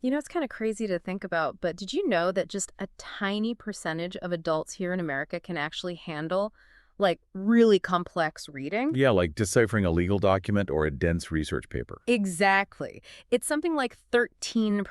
You know, it's kind of crazy to think about, but did you know that just a tiny percentage of adults here in America can actually handle like really complex reading? Yeah, like deciphering a legal document or a dense research paper. Exactly. It's something like 13%,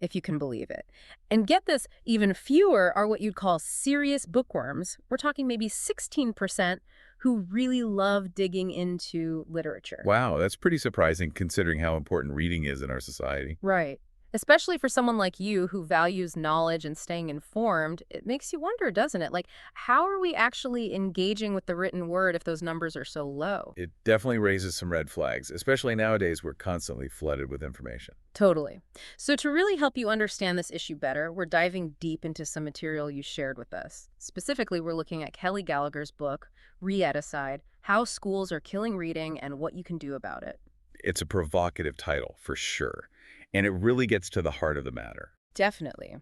if you can believe it. And get this, even fewer are what you'd call serious bookworms. We're talking maybe 16% who really love digging into literature. Wow, that's pretty surprising considering how important reading is in our society. Right. Especially for someone like you who values knowledge and staying informed, it makes you wonder, doesn't it? Like, how are we actually engaging with the written word if those numbers are so low? It definitely raises some red flags, especially nowadays we're constantly flooded with information. Totally. So, to really help you understand this issue better, we're diving deep into some material you shared with us. Specifically, we're looking at Kelly Gallagher's book, Readicide: How Schools Are Killing Reading and What You Can Do About It. It's a provocative title, for sure, and it really gets to the heart of the matter. Definitely.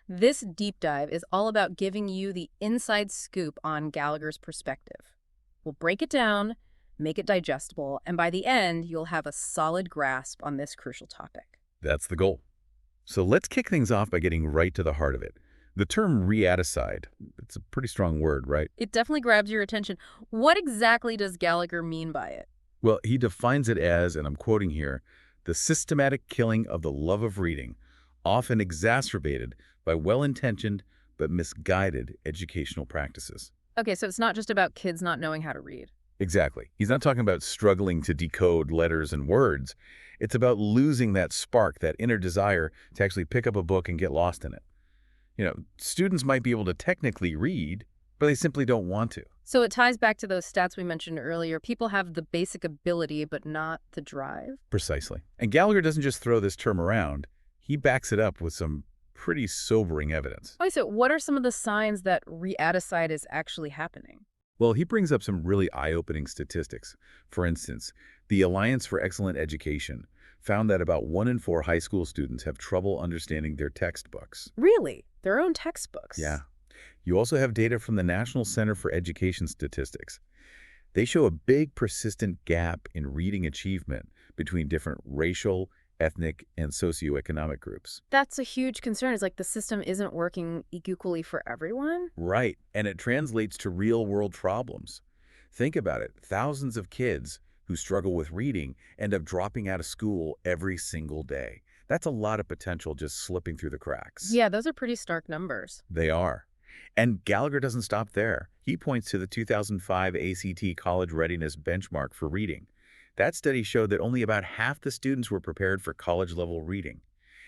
This deep dive is all about giving you the inside scoop on Gallagher's perspective. We'll break it down, make it digestible, and by the end, you'll have a solid grasp on this crucial topic. That's the goal. So let's kick things off by getting right to the heart of it. The term reaticide, it's a pretty strong word, right? It definitely grabs your attention. What exactly does Gallagher mean by it? Well, he defines it as, and I'm quoting here, the systematic killing of the love of reading, often exacerbated by well-intentioned but misguided educational practices. Okay, so it's not just about kids not knowing how to read. Exactly. He's not talking about struggling to decode letters and words. It's about losing that spark, that inner desire to actually pick up a book and get lost in it. Students might be able to technically read, but they simply don't want to. So it ties back to those stats we mentioned earlier. People have the basic ability, but not the drive. Precisely. And Gallagher doesn't just throw this term around. He backs it up with some pretty sobering evidence. Okay, so what are some of the signs that reaticide is actually happening? Well, he brings up some really eye-opening statistics. For instance, the Alliance for Excellent Education found that about 1 in 4 high school students have trouble understanding their textbooks. Really? Their own textbooks? Yeah. You also have data from the National Center for Education Statistics. They show a big persistent gap in reading achievement between different racial, ethnic, and socioeconomic groups. That's a huge concern. It's like the system isn't working equally for everyone. Right, and it translates to real-world problems. Think about it. Thousands of kids who struggle with reading end up dropping out of school every single day. That's a lot of potential just slipping through the cracks. Yeah, those are pretty stark numbers. They are. And Gallagher doesn't stop there. He points to the 2005 ACT College Readiness Benchmark for reading. That study showed that only about half the students were prepared for college-level reading.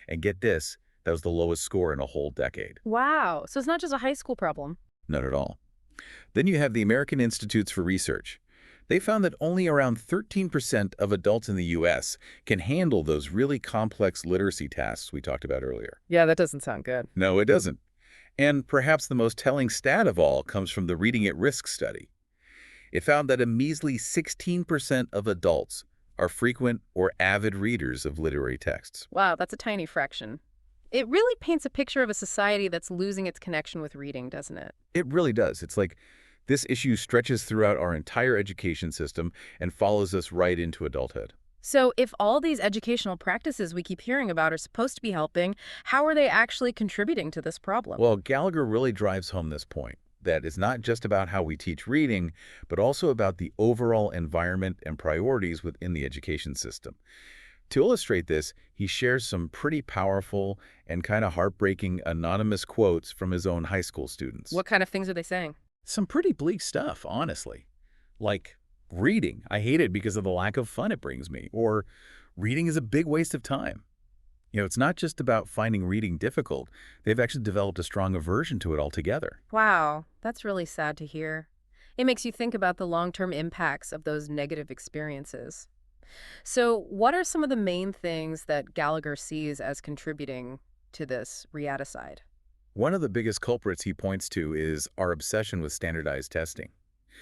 And get this, that was the lowest score in a whole decade. Wow. So it's not just a high school problem. Not at all. Then you have the American Institutes for Research. They found that only around 13% of adults in the U.S. can handle those really complex literacy tasks we talked about earlier. Yeah, that doesn't sound good. No, it doesn't. And perhaps the most telling stat of all comes from the Reading at Risk study. It found that a measly 16% of adults are frequent or avid readers of literary texts. Wow, that's a tiny fraction. It really paints a picture of a society that's losing its connection with reading, doesn't it? It really does. It's like this issue stretches throughout our entire education system and follows us right into adulthood. So if all these educational practices we keep hearing about are supposed to be helping, how are they actually contributing to this problem? Well, Gallagher really drives home this point, that it's not just about how we teach reading, but also about the overall environment and priorities within the education system. To illustrate this, he shares some pretty powerful and kind of heartbreaking anonymous quotes from his own high school students. What kind of things are they saying? Some pretty bleak stuff, honestly. Like, reading, I hate it because of the lack of fun it brings me. Or, reading is a big waste of time. It's not just about finding reading difficult. They've actually developed a strong aversion to it altogether. Wow, that's really sad to hear. It makes you think about the long-term impacts of those negative experiences. So what are some of the main things that Gallagher sees as contributing to this reaticide? One of the biggest culprits he points to is our obsession with standardized testing,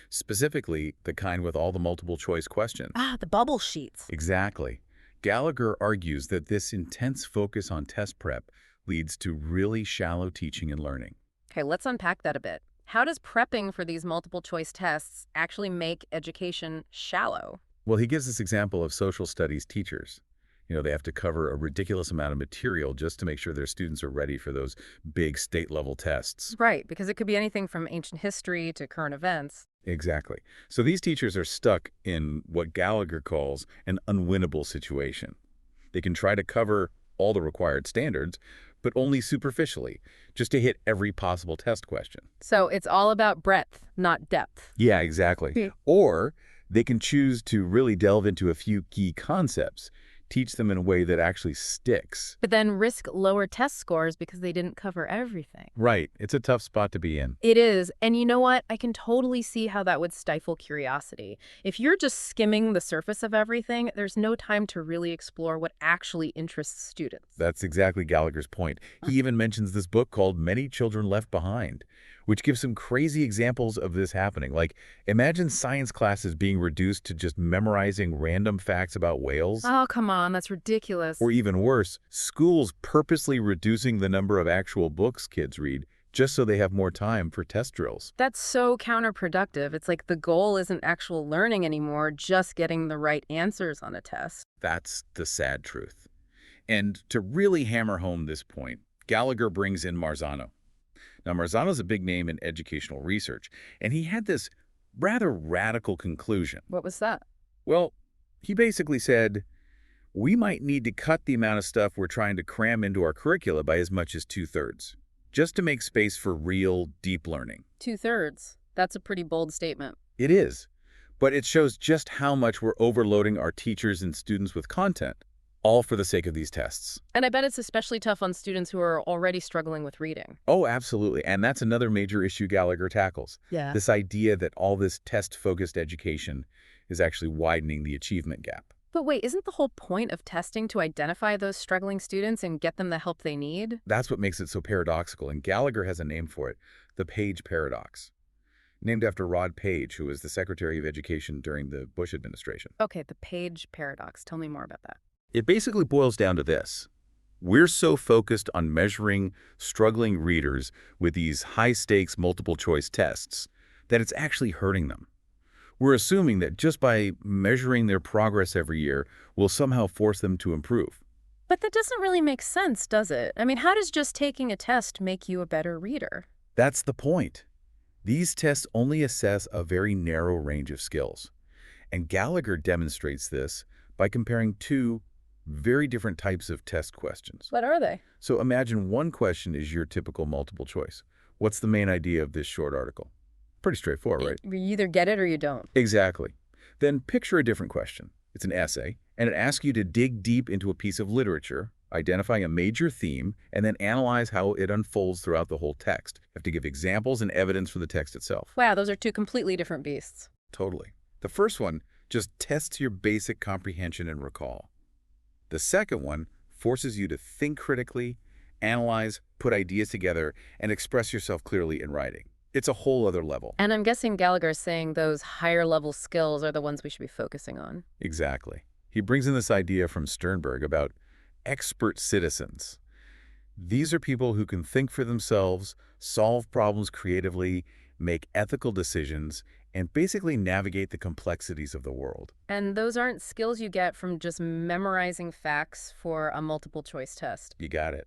specifically the kind with all the multiple choice questions. Ah, the bubble sheets. Exactly. Gallagher argues that this intense focus on test prep leads to really shallow teaching and learning. Okay, let's unpack that a bit. How does prepping for these multiple choice tests actually make education shallow? Well, he gives this example of social studies teachers. They have to cover a ridiculous amount of material just to make sure their students are ready for those big state-level tests. Right, because it could be anything from ancient history to current events. Exactly. So these teachers are stuck in what Gallagher calls an unwinnable situation. They can try to cover all the required standards, but only superficially, just to hit every possible test question. So it's all about breadth, not depth. Yeah, exactly. Hmm. Or they can choose to really delve into a few key concepts, teach them in a way that actually sticks. But then risk lower test scores because they didn't cover everything. Right. It's a tough spot to be in. It is. And you know what? I can totally see how that would stifle curiosity. If you're just skimming the surface of everything, there's no time to really explore what actually interests students. That's exactly Gallagher's point. He even mentions this book called Many Children Left Behind, which gives some crazy examples of this happening. Like, imagine science classes being reduced to just memorizing random facts about whales. Oh, come on. That's ridiculous. Or even worse, schools purposely reducing the number of actual books kids read just so they have more time for test drills. That's so counterproductive. It's like the goal isn't actual learning anymore, just getting the right answers on a test. That's the sad truth. And to really hammer home this point, Gallagher brings in Marzano. Now, Marzano's a big name in educational research, and he had this rather radical conclusion. What was that? Well, he basically said, we might need to cut the amount of stuff we're trying to cram into our curricula by as much as 2/3, just to make space for real, deep learning. 2/3. That's a pretty bold statement. It is, but it shows just how much we're overloading our teachers and students with content, all for the sake of these tests. And I bet it's especially tough on students who are already struggling with reading. Oh, absolutely. And that's another major issue Gallagher tackles. Yeah. This idea that all this test-focused education is actually widening the achievement gap. But wait, isn't the whole point of testing to identify those struggling students and get them the help they need? That's what makes it so paradoxical, and Gallagher has a name for it, the Page Paradox, named after Rod Page, who was the Secretary of Education during the Bush administration. Okay, the Page Paradox. Tell me more about that. It basically boils down to this. We're so focused on measuring struggling readers with these high-stakes multiple-choice tests that it's actually hurting them. We're assuming that just by measuring their progress every year, we'll somehow force them to improve. But that doesn't really make sense, does it? I mean, how does just taking a test make you a better reader? That's the point. These tests only assess a very narrow range of skills. And Gallagher demonstrates this by comparing two very different types of test questions. What are they? So imagine one question is your typical multiple choice. What's the main idea of this short article? Pretty straightforward, right? You either get it or you don't. Exactly. Then picture a different question. It's an essay, and it asks you to dig deep into a piece of literature, identifying a major theme, and then analyze how it unfolds throughout the whole text. You have to give examples and evidence for the text itself. Wow, those are two completely different beasts. Totally. The first one just tests your basic comprehension and recall. The second one forces you to think critically, analyze, put ideas together, and express yourself clearly in writing. It's a whole other level. And I'm guessing Gallagher's saying those higher level skills are the ones we should be focusing on. Exactly. He brings in this idea from Sternberg about expert citizens. These are people who can think for themselves, solve problems creatively, make ethical decisions, and basically navigate the complexities of the world. And those aren't skills you get from just memorizing facts for a multiple choice test. You got it.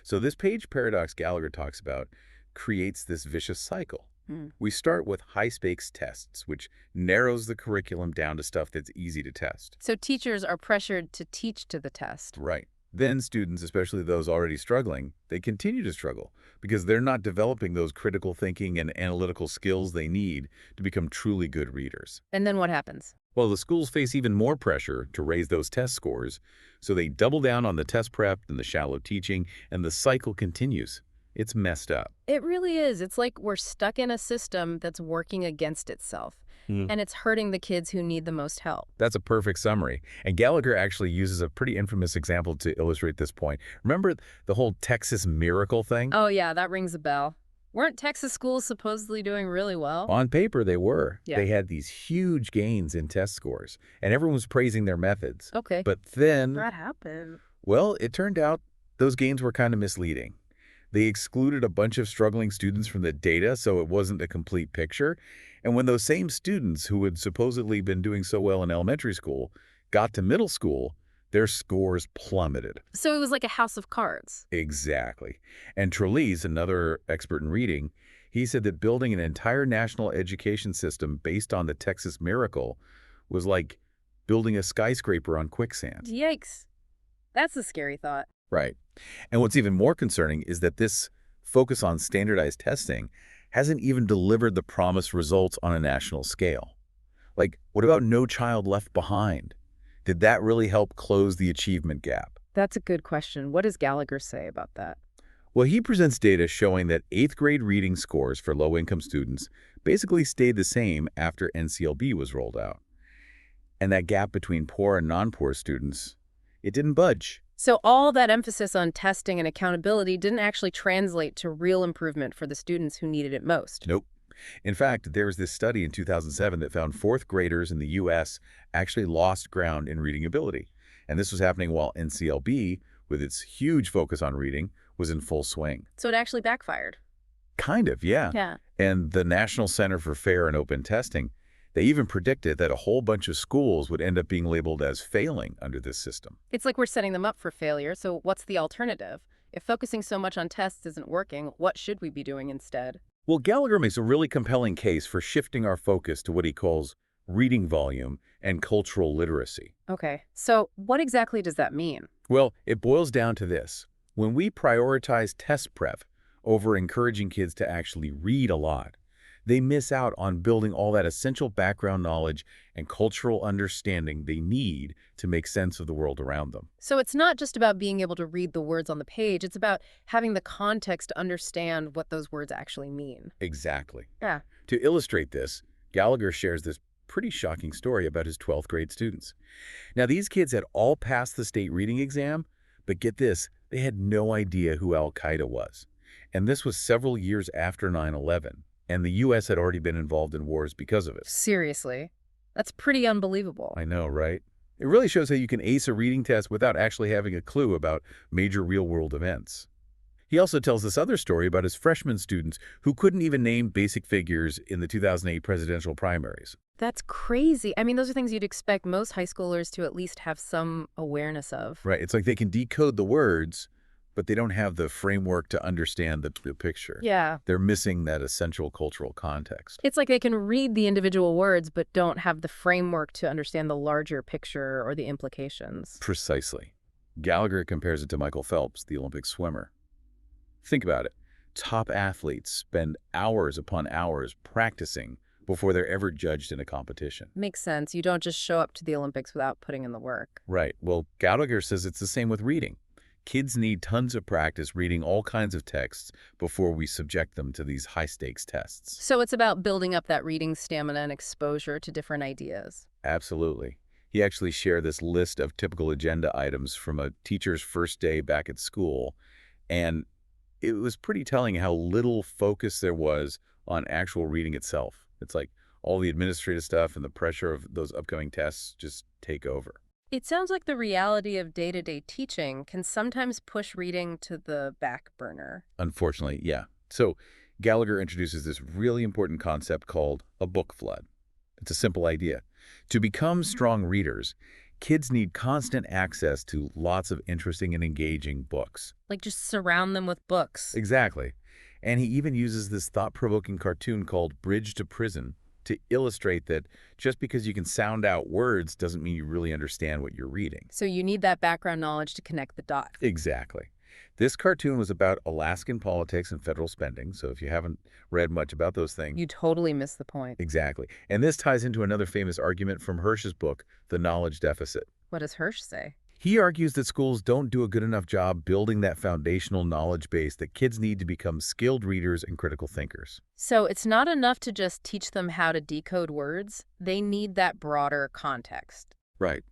So this Page paradox Gallagher talks about creates this vicious cycle. We start with high-stakes tests, which narrows the curriculum down to stuff that's easy to test. So teachers are pressured to teach to the test. Right. Then students, especially those already struggling, they continue to struggle because they're not developing those critical thinking and analytical skills they need to become truly good readers. And then what happens? Well, the schools face even more pressure to raise those test scores, so they double down on the test prep and the shallow teaching, and the cycle continues. It's messed up. It really is. It's like we're stuck in a system that's working against itself. And it's hurting the kids who need the most help. That's a perfect summary. And Gallagher actually uses a pretty infamous example to illustrate this point. Remember the whole Texas miracle thing? Oh, yeah, that rings a bell. Weren't Texas schools supposedly doing really well? On paper, they were. Yeah. They had these huge gains in test scores, and everyone was praising their methods. Okay. But then, What happened? well, it turned out those gains were kind of misleading. They excluded a bunch of struggling students from the data, so it wasn't a complete picture. And when those same students who had supposedly been doing so well in elementary school got to middle school, their scores plummeted. So it was like a house of cards. Exactly. And Trelease, another expert in reading, he said that building an entire national education system based on the Texas Miracle was like building a skyscraper on quicksand. Yikes. That's a scary thought. Right. And what's even more concerning is that this focus on standardized testing hasn't even delivered the promised results on a national scale. Like, what about No Child Left Behind? Did that really help close the achievement gap? That's a good question. What does Gallagher say about that? Well, he presents data showing that 8th grade reading scores for low-income students basically stayed the same after NCLB was rolled out. And that gap between poor and non-poor students, it didn't budge. So all that emphasis on testing and accountability didn't actually translate to real improvement for the students who needed it most. Nope. In fact, there was this study in 2007 that found 4th graders in the U.S. actually lost ground in reading ability. And this was happening while NCLB, with its huge focus on reading, was in full swing. So it actually backfired. Kind of, yeah. Yeah. And the National Center for Fair and Open Testing, they even predicted that a whole bunch of schools would end up being labeled as failing under this system. It's like we're setting them up for failure, so what's the alternative? If focusing so much on tests isn't working, what should we be doing instead? Well, Gallagher makes a really compelling case for shifting our focus to what he calls reading volume and cultural literacy. Okay, so what exactly does that mean? Well, it boils down to this. When we prioritize test prep over encouraging kids to actually read a lot, they miss out on building all that essential background knowledge and cultural understanding they need to make sense of the world around them. So it's not just about being able to read the words on the page, it's about having the context to understand what those words actually mean. Exactly. Yeah. To illustrate this, Gallagher shares this pretty shocking story about his 12th grade students. Now, these kids had all passed the state reading exam, but get this, they had no idea who Al-Qaeda was. And this was several years after 9/11. And the U.S. had already been involved in wars because of it. Seriously. That's pretty unbelievable. I know, right? It really shows how you can ace a reading test without actually having a clue about major real-world events. He also tells this other story about his freshman students who couldn't even name basic figures in the 2008 presidential primaries. That's crazy. I mean, those are things you'd expect most high schoolers to at least have some awareness of. Right. It's like they can decode the words, but they don't have the framework to understand the picture. Yeah. They're missing that essential cultural context. It's like they can read the individual words, but don't have the framework to understand the larger picture or the implications. Precisely. Gallagher compares it to Michael Phelps, the Olympic swimmer. Think about it. Top athletes spend hours upon hours practicing before they're ever judged in a competition. Makes sense. You don't just show up to the Olympics without putting in the work. Right. Well, Gallagher says it's the same with reading. Kids need tons of practice reading all kinds of texts before we subject them to these high-stakes tests. So it's about building up that reading stamina and exposure to different ideas. Absolutely. He actually shared this list of typical agenda items from a teacher's first day back at school, and it was pretty telling how little focus there was on actual reading itself. It's like all the administrative stuff and the pressure of those upcoming tests just take over. It sounds like the reality of day-to-day teaching can sometimes push reading to the back burner. Unfortunately, yeah. So Gallagher introduces this really important concept called a book flood. It's a simple idea. To become strong readers, kids need constant access to lots of interesting and engaging books. Like just surround them with books. Exactly. And he even uses this thought-provoking cartoon called Bridge to Prison to illustrate that just because you can sound out words doesn't mean you really understand what you're reading. So you need that background knowledge to connect the dots. Exactly. This cartoon was about Alaskan politics and federal spending, so if you haven't read much about those things... You totally missed the point. Exactly. And this ties into another famous argument from Hirsch's book, The Knowledge Deficit. What does Hirsch say? He argues that schools don't do a good enough job building that foundational knowledge base that kids need to become skilled readers and critical thinkers. So it's not enough to just teach them how to decode words. They need that broader context. Right.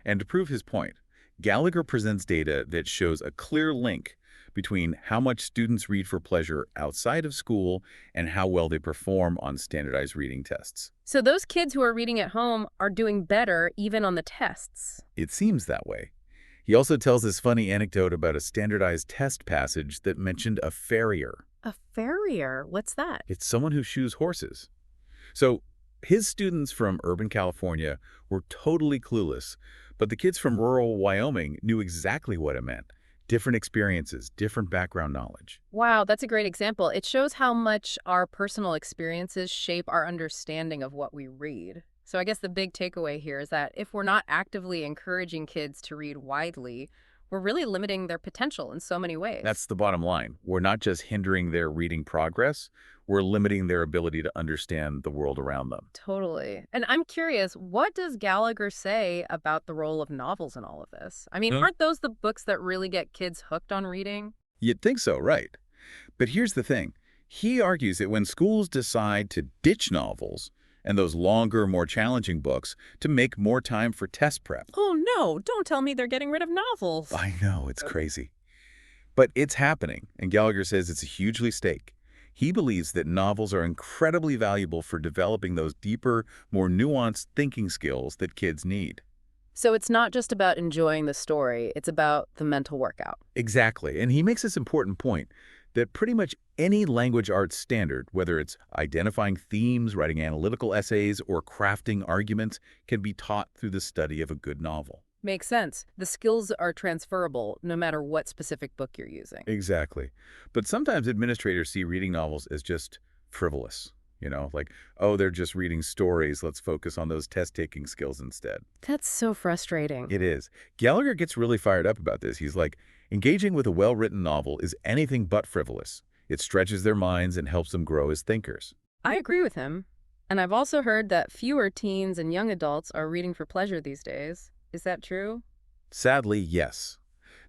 And to prove his point, Gallagher presents data that shows a clear link between how much students read for pleasure outside of school and how well they perform on standardized reading tests. So those kids who are reading at home are doing better even on the tests. It seems that way. He also tells this funny anecdote about a standardized test passage that mentioned a farrier. A farrier? What's that? It's someone who shoes horses. So His students from urban California were totally clueless, but the kids from rural Wyoming knew exactly what it meant. Different experiences, different background knowledge. Wow, that's a great example. It shows how much our personal experiences shape our understanding of what we read. So I guess the big takeaway here is that if we're not actively encouraging kids to read widely, we're really limiting their potential in so many ways. That's the bottom line. We're not just hindering their reading progress, we're limiting their ability to understand the world around them. Totally. And I'm curious, what does Gallagher say about the role of novels in all of this? I mean, aren't those the books that really get kids hooked on reading? You'd think so, right? But here's the thing. He argues that when schools decide to ditch novels and those longer, more challenging books to make more time for test prep. Oh no, don't tell me they're getting rid of novels. I know, it's crazy. But it's happening, and Gallagher says it's a huge mistake. He believes that novels are incredibly valuable for developing those deeper, more nuanced thinking skills that kids need. So it's not just about enjoying the story, it's about the mental workout. Exactly, and he makes this important point that pretty much any language arts standard, whether it's identifying themes, writing analytical essays, or crafting arguments, can be taught through the study of a good novel. Makes sense. The skills are transferable no matter what specific book you're using. Exactly. But sometimes administrators see reading novels as just frivolous, like, oh, they're just reading stories. Let's focus on those test-taking skills instead. That's so frustrating. It is. Gallagher gets really fired up about this. He's like, engaging with a well-written novel is anything but frivolous. It stretches their minds and helps them grow as thinkers. I agree with him. And I've also heard that fewer teens and young adults are reading for pleasure these days. Is that true? Sadly, yes.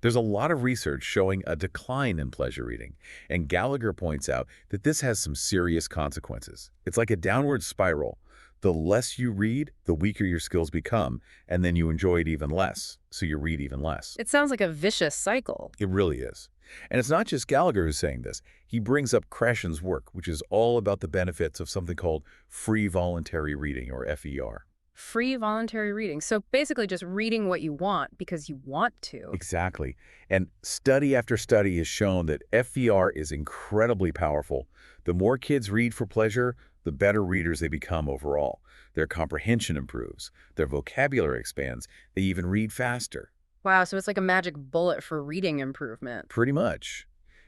There's a lot of research showing a decline in pleasure reading, and Gallagher points out that this has some serious consequences. It's like a downward spiral. The less you read, the weaker your skills become, and then you enjoy it even less, so you read even less. It sounds like a vicious cycle. It really is. And it's not just Gallagher who's saying this. He brings up Krashen's work, which is all about the benefits of something called free voluntary reading, or FER. Free voluntary reading. So basically just reading what you want because you want to. Exactly. And study after study has shown that FER is incredibly powerful. The more kids read for pleasure, the better readers they become overall. Their comprehension improves, their vocabulary expands, they even read faster. Wow, so it's like a magic bullet for reading improvement. Pretty much.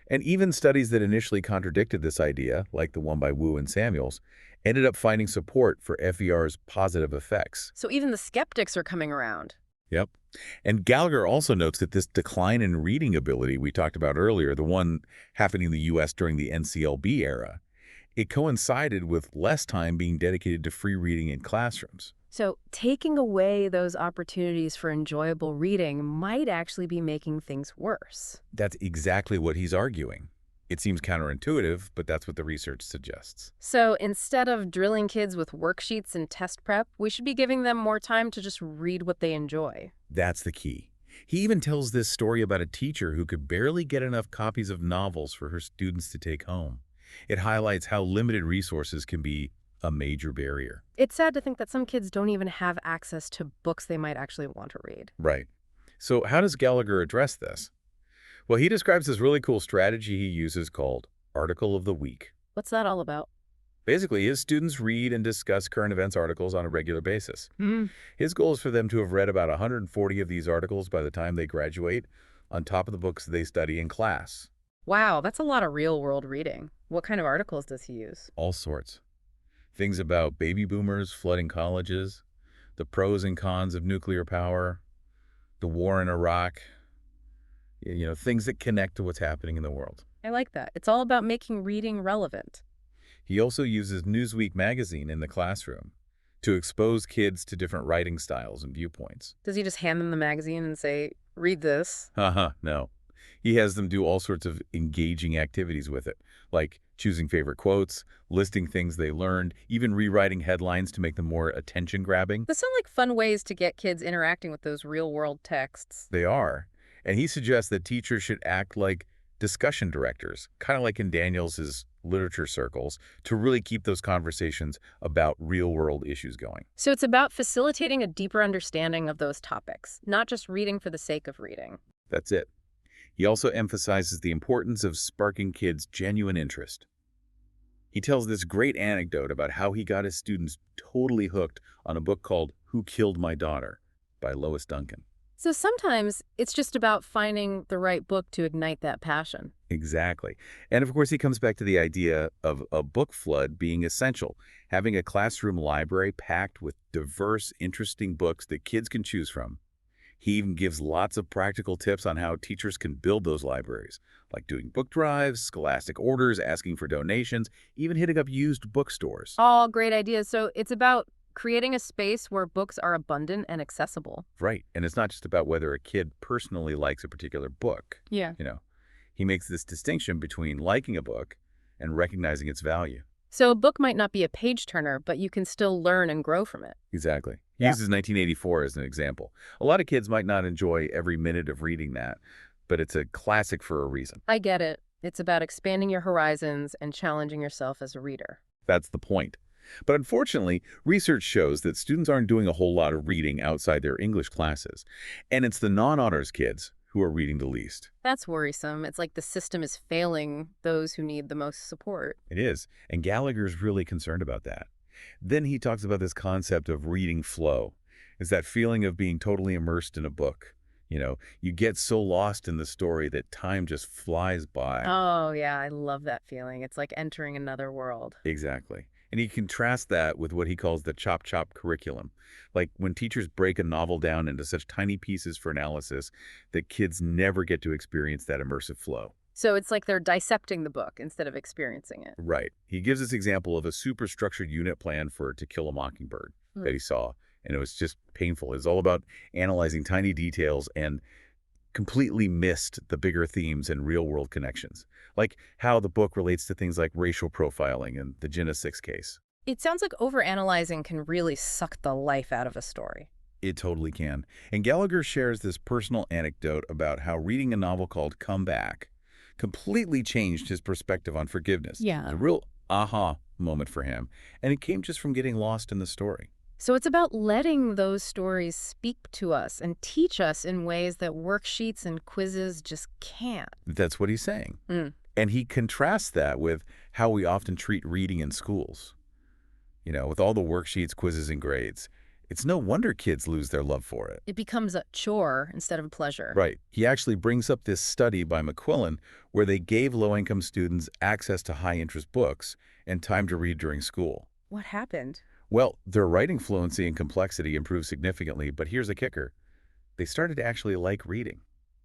And even studies that initially contradicted this idea, like the one by Wu and Samuels, ended up finding support for FER's positive effects. So even the skeptics are coming around. Yep. And Gallagher also notes that this decline in reading ability we talked about earlier, the one happening in the U.S. during the NCLB era, it coincided with less time being dedicated to free reading in classrooms. So taking away those opportunities for enjoyable reading might actually be making things worse. That's exactly what he's arguing. It seems counterintuitive, but that's what the research suggests. So instead of drilling kids with worksheets and test prep, we should be giving them more time to just read what they enjoy. That's the key. He even tells this story about a teacher who could barely get enough copies of novels for her students to take home. It highlights how limited resources can be a major barrier. It's sad to think that some kids don't even have access to books they might actually want to read. Right. So how does Gallagher address this? Well, he describes this really cool strategy he uses called Article of the Week. What's that all about? Basically, his students read and discuss current events articles on a regular basis. Hmm. His goal is for them to have read about 140 of these articles by the time they graduate, on top of the books they study in class. Wow, that's a lot of real-world reading. What kind of articles does he use? All sorts. Things about baby boomers flooding colleges, the pros and cons of nuclear power, the war in Iraq, things that connect to what's happening in the world. I like that. It's all about making reading relevant. He also uses Newsweek magazine in the classroom to expose kids to different writing styles and viewpoints. Does he just hand them the magazine and say, read this? No. He has them do all sorts of engaging activities with it, like choosing favorite quotes, listing things they learned, even rewriting headlines to make them more attention-grabbing. Those sound like fun ways to get kids interacting with those real-world texts. They are. And he suggests that teachers should act like discussion directors, kind of like in Daniels' literature circles, to really keep those conversations about real-world issues going. So it's about facilitating a deeper understanding of those topics, not just reading for the sake of reading. That's it. He also emphasizes the importance of sparking kids' genuine interest. He tells this great anecdote about how he got his students totally hooked on a book called Who Killed My Daughter by Lois Duncan. So sometimes it's just about finding the right book to ignite that passion. Exactly. And of course, he comes back to the idea of a book flood being essential, having a classroom library packed with diverse, interesting books that kids can choose from. He even gives lots of practical tips on how teachers can build those libraries, like doing book drives, scholastic orders, asking for donations, even hitting up used bookstores. All great ideas. So it's about creating a space where books are abundant and accessible. Right. And it's not just about whether a kid personally likes a particular book. Yeah. You know, he makes this distinction between liking a book and recognizing its value. So a book might not be a page turner, but you can still learn and grow from it. Exactly. He Yeah. uses 1984 as an example. A lot of kids might not enjoy every minute of reading that, but it's a classic for a reason. I get it. It's about expanding your horizons and challenging yourself as a reader. That's the point. But unfortunately, research shows that students aren't doing a whole lot of reading outside their English classes. And it's the non-honors kids who are reading the least. That's worrisome. It's like the system is failing those who need the most support. It is. And Gallagher's really concerned about that. Then he talks about this concept of reading flow. It's that feeling of being totally immersed in a book. You get so lost in the story that time just flies by. Oh, yeah, I love that feeling. It's like entering another world. Exactly. And he contrasts that with what he calls the chop-chop curriculum. Like when teachers break a novel down into such tiny pieces for analysis that kids never get to experience that immersive flow. So it's like they're dissecting the book instead of experiencing it. Right. He gives this example of a super structured unit plan for To Kill a Mockingbird that he saw. And it was just painful. It's all about analyzing tiny details and completely missed the bigger themes and real-world connections, like how the book relates to things like racial profiling and the Jenna 6 case. It sounds like overanalyzing can really suck the life out of a story. It totally can. And Gallagher shares this personal anecdote about how reading a novel called Come Back completely changed his perspective on forgiveness. Yeah. It's a real aha moment for him, and it came just from getting lost in the story. So it's about letting those stories speak to us and teach us in ways that worksheets and quizzes just can't. That's what he's saying. Mm. And he contrasts that with how we often treat reading in schools. With all the worksheets, quizzes, and grades. It's no wonder kids lose their love for it. It becomes a chore instead of a pleasure. Right. He actually brings up this study by McQuillan where they gave low-income students access to high-interest books and time to read during school. What happened? Well, their writing fluency and complexity improved significantly, but here's the kicker. They started to actually like reading.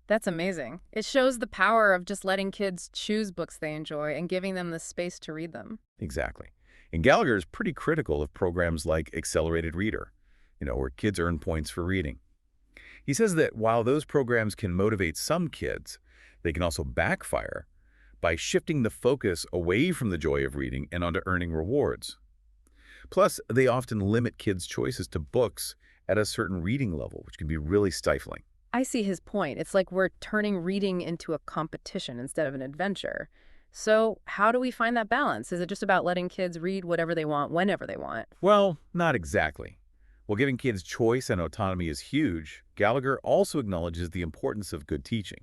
That's amazing. It shows the power of just letting kids choose books they enjoy and giving them the space to read them. Exactly. And Gallagher is pretty critical of programs like Accelerated Reader, where kids earn points for reading. He says that while those programs can motivate some kids, they can also backfire by shifting the focus away from the joy of reading and onto earning rewards. Plus, they often limit kids' choices to books at a certain reading level, which can be really stifling. I see his point. It's like we're turning reading into a competition instead of an adventure. So how do we find that balance? Is it just about letting kids read whatever they want, whenever they want? Well, not exactly. While giving kids choice and autonomy is huge, Gallagher also acknowledges the importance of good teaching.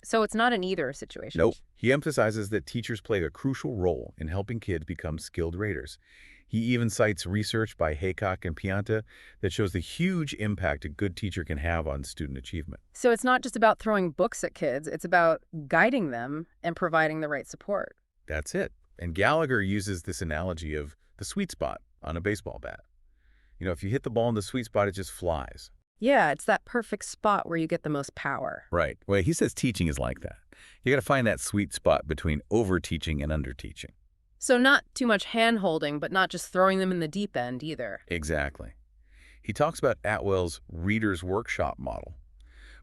So it's not an either situation. Nope. He emphasizes that teachers play a crucial role in helping kids become skilled readers. He even cites research by Haycock and Pianta that shows the huge impact a good teacher can have on student achievement. So it's not just about throwing books at kids. It's about guiding them and providing the right support. That's it. And Gallagher uses this analogy of the sweet spot on a baseball bat. If you hit the ball in the sweet spot, it just flies. Yeah, it's that perfect spot where you get the most power. Right. Well, he says teaching is like that. You got to find that sweet spot between over-teaching and under-teaching. So not too much hand-holding, but not just throwing them in the deep end either. Exactly. He talks about Atwell's Reader's Workshop model,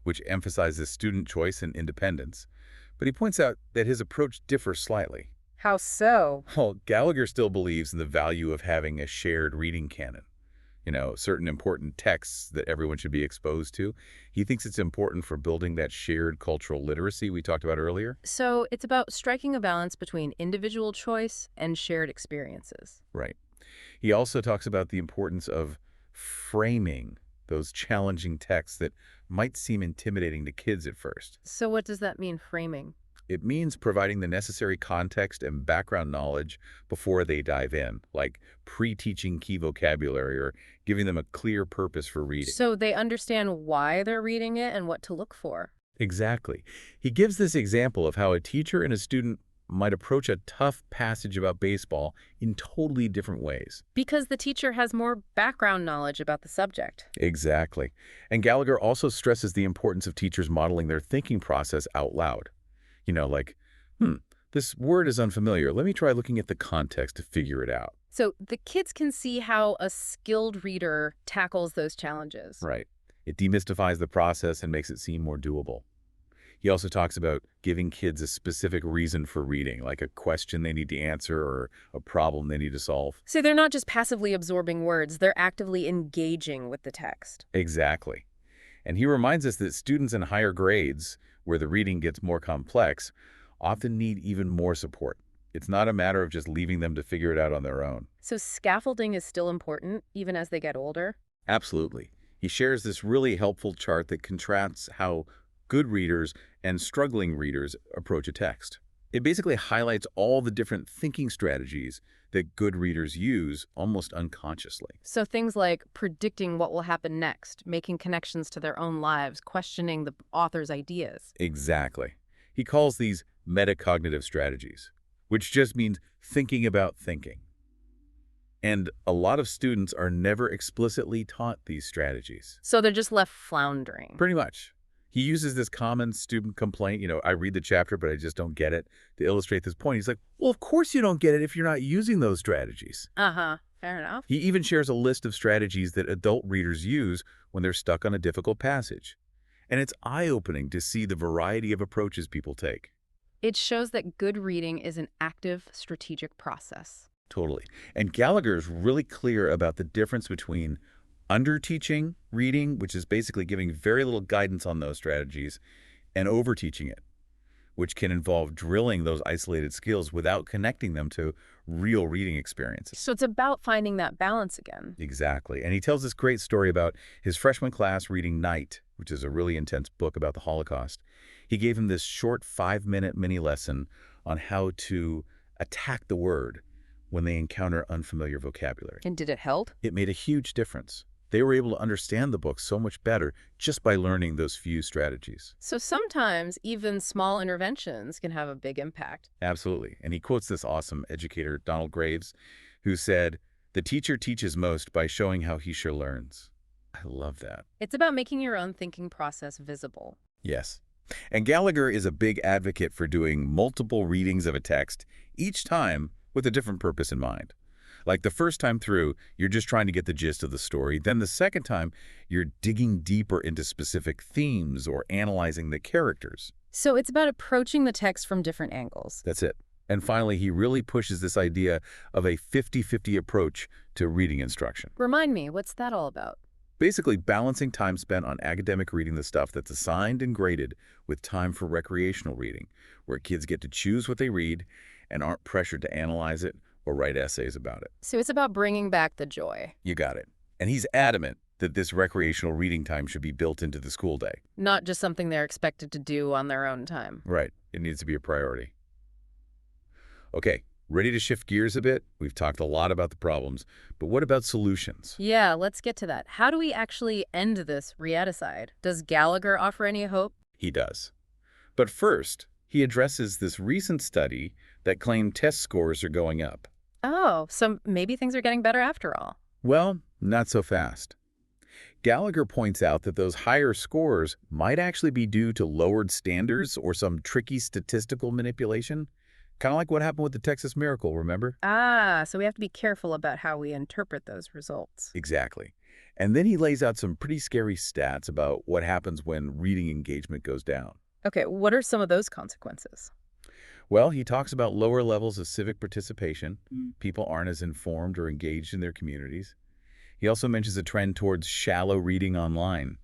which emphasizes student choice and independence. But he points out that his approach differs slightly. How so? Well, Gallagher still believes in the value of having a shared reading canon. Certain important texts that everyone should be exposed to. He thinks it's important for building that shared cultural literacy we talked about earlier. So it's about striking a balance between individual choice and shared experiences. Right. He also talks about the importance of framing those challenging texts that might seem intimidating to kids at first. So what does that mean, framing? It means providing the necessary context and background knowledge before they dive in, like pre-teaching key vocabulary or giving them a clear purpose for reading. So they understand why they're reading it and what to look for. Exactly. He gives this example of how a teacher and a student might approach a tough passage about baseball in totally different ways. Because the teacher has more background knowledge about the subject. Exactly. And Gallagher also stresses the importance of teachers modeling their thinking process out loud. Like, this word is unfamiliar. Let me try looking at the context to figure it out. So the kids can see how a skilled reader tackles those challenges. Right. It demystifies the process and makes it seem more doable. He also talks about giving kids a specific reason for reading, like a question they need to answer or a problem they need to solve. So they're not just passively absorbing words, they're actively engaging with the text. Exactly. And he reminds us that students in higher grades, where the reading gets more complex, often need even more support. It's not a matter of just leaving them to figure it out on their own. So scaffolding is still important, even as they get older. Absolutely. He shares this really helpful chart that contrasts how good readers and struggling readers approach a text. It basically highlights all the different thinking strategies that good readers use almost unconsciously. So things like predicting what will happen next, making connections to their own lives, questioning the author's ideas. Exactly. He calls these metacognitive strategies, which just means thinking about thinking. And a lot of students are never explicitly taught these strategies. So they're just left floundering. Pretty much. He uses this common student complaint, I read the chapter, but I just don't get it, to illustrate this point. He's like, well, of course you don't get it if you're not using those strategies. Uh-huh. Fair enough. He even shares a list of strategies that adult readers use when they're stuck on a difficult passage. And it's eye-opening to see the variety of approaches people take. It shows that good reading is an active, strategic process. Totally. And Gallagher is really clear about the difference between under-teaching reading, which is basically giving very little guidance on those strategies, and over-teaching it, which can involve drilling those isolated skills without connecting them to real reading experiences. So it's about finding that balance again. Exactly. And he tells this great story about his freshman class reading Night, which is a really intense book about the Holocaust. He gave him this short 5-minute mini lesson on how to attack the word when they encounter unfamiliar vocabulary. And did it help? It made a huge difference. They were able to understand the book so much better just by learning those few strategies. So sometimes even small interventions can have a big impact. Absolutely. And he quotes this awesome educator, Donald Graves, who said, "The teacher teaches most by showing how he sure learns." I love that. It's about making your own thinking process visible. Yes. And Gallagher is a big advocate for doing multiple readings of a text, each time with a different purpose in mind. Like the first time through, you're just trying to get the gist of the story. Then the second time, you're digging deeper into specific themes or analyzing the characters. So it's about approaching the text from different angles. That's it. And finally, he really pushes this idea of a 50-50 approach to reading instruction. Remind me, what's that all about? Basically, balancing time spent on academic reading, the stuff that's assigned and graded, with time for recreational reading, where kids get to choose what they read and aren't pressured to analyze it or write essays about it. So it's about bringing back the joy. You got it. And he's adamant that this recreational reading time should be built into the school day. Not just something they're expected to do on their own time. Right. It needs to be a priority. Okay, ready to shift gears a bit? We've talked a lot about the problems, but what about solutions? Yeah, let's get to that. How do we actually end this Readicide? Does Gallagher offer any hope? He does. But first, he addresses this recent study that claimed test scores are going up. Oh, so maybe things are getting better after all. Well, not so fast. Gallagher points out that those higher scores might actually be due to lowered standards or some tricky statistical manipulation. Kind of like what happened with the Texas Miracle, remember? Ah, so we have to be careful about how we interpret those results. Exactly. And then he lays out some pretty scary stats about what happens when reading engagement goes down. Okay, what are some of those consequences? Well, he talks about lower levels of civic participation. People aren't as informed or engaged in their communities. He also mentions a trend towards shallow reading online,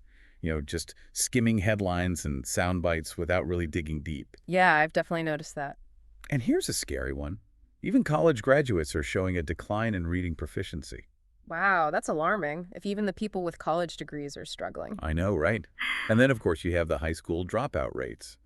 just skimming headlines and sound bites without really digging deep. Yeah, I've definitely noticed that. And here's a scary one. Even college graduates are showing a decline in reading proficiency. Wow, that's alarming, if even the people with college degrees are struggling. I know, right? And then, of course, you have the high school dropout rates.